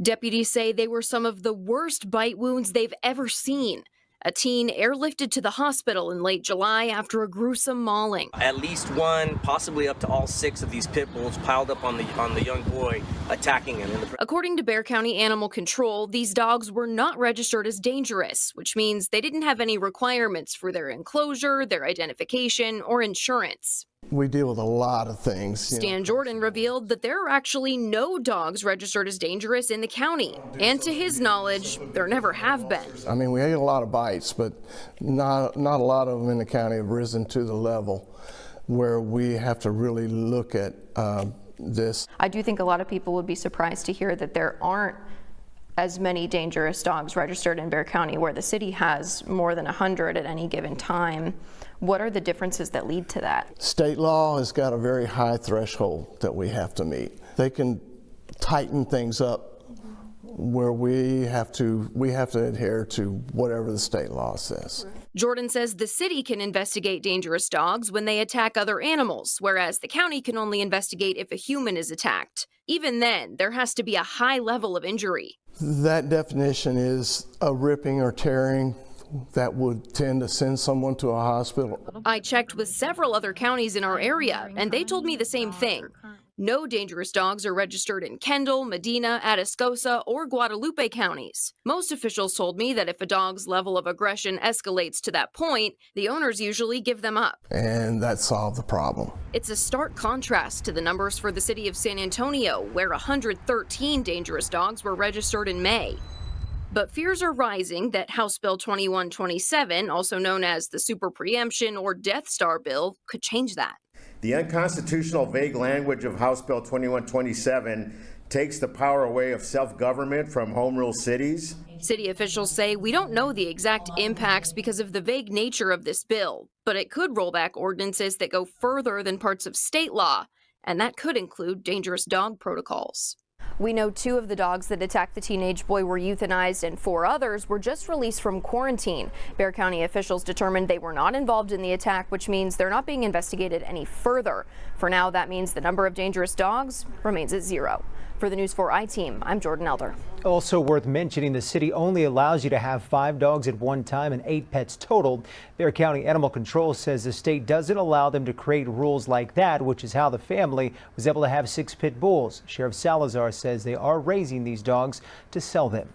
Deputies say they were some of the worst bite wounds they've ever seen. A teen airlifted to the hospital in late July after a gruesome mauling. At least one, possibly up to all 6 of these pit bulls piled up on the young boy, attacking him. According to Bexar County Animal Control, these dogs were not registered as dangerous, which means they didn't have any requirements for their enclosure, their identification, or insurance. We deal with a lot of things. Stan Jordan revealed that there are actually no dogs registered as dangerous in the county. And to his knowledge, there never have been. I mean, we ate a lot of bites, but not a lot of them in the county have risen to the level where we have to really look at this. I do think a lot of people would be surprised to hear that there aren't as many dangerous dogs registered in Bexar County, where the city has more than 100 at any given time. What are the differences that lead to that? State law has got a very high threshold that we have to meet. They can tighten things up where we have to adhere to whatever the state law says. Jordan says the city can investigate dangerous dogs when they attack other animals, whereas the county can only investigate if a human is attacked. Even then, there has to be a high level of injury. That definition is a ripping or tearing that would tend to send someone to a hospital. I checked with several other counties in our area, and they told me the same thing. No dangerous dogs are registered in Kendall, Medina, Atascosa, or Guadalupe counties. Most officials told me that if a dog's level of aggression escalates to that point, the owners usually give them up. And that solved the problem. It's a stark contrast to the numbers for the city of San Antonio, where 113 dangerous dogs were registered in May. But fears are rising that House Bill 2127, also known as the Super Preemption or Death Star Bill, could change that. The unconstitutional vague language of House Bill 2127 takes the power away of self-government from home rule cities. City officials say we don't know the exact impacts because of the vague nature of this bill, but it could roll back ordinances that go further than parts of state law, and that could include dangerous dog protocols. We know 2 of the dogs that attacked the teenage boy were euthanized, and 4 others were just released from quarantine. Bexar County officials determined they were not involved in the attack, which means they're not being investigated any further. For now, that means the number of dangerous dogs remains at 0. For the News 4 I-Team, I'm Jordan Elder. Also worth mentioning, the city only allows you to have 5 dogs at one time and 8 pets total. Bexar County Animal Control says the state doesn't allow them to create rules like that, which is how the family was able to have 6 pit bulls. Sheriff Salazar says they are raising these dogs to sell them.